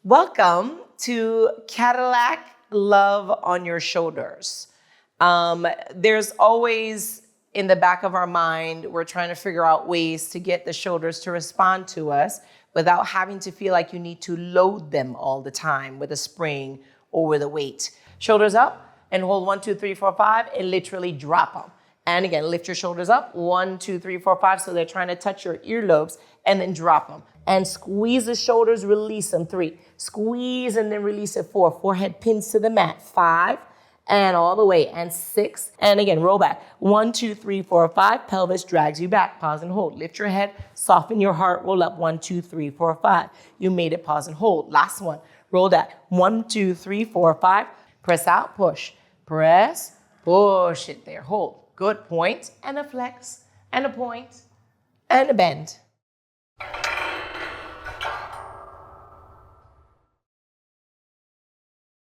Welcome to Cadillac Love on Your Shoulders. There's always in the back of our mind, we're trying to figure out ways to get the shoulders to respond to us without having to feel like you need to load them all the time with a spring or with a weight. Shoulders up and hold 1, 2, 3, 4, 5 and literally drop them. And again, lift your shoulders up, 1, 2, 3, 4, 5. So they're trying to touch your earlobes and then drop them. And squeeze the shoulders, release them, 3. Squeeze and then release it, 4. Forehead pins to the mat, 5. And all the way, and 6. And again, roll back, 1, 2, 3, 4, 5. Pelvis drags you back, pause and hold. Lift your head, soften your heart, roll up, 1, 2, 3, 4, 5. You made it, pause and hold. Last one, roll that, 1, 2, 3, 4, 5. Press out, push, press, push it there, hold. Good, point and a flex and a point and a bend.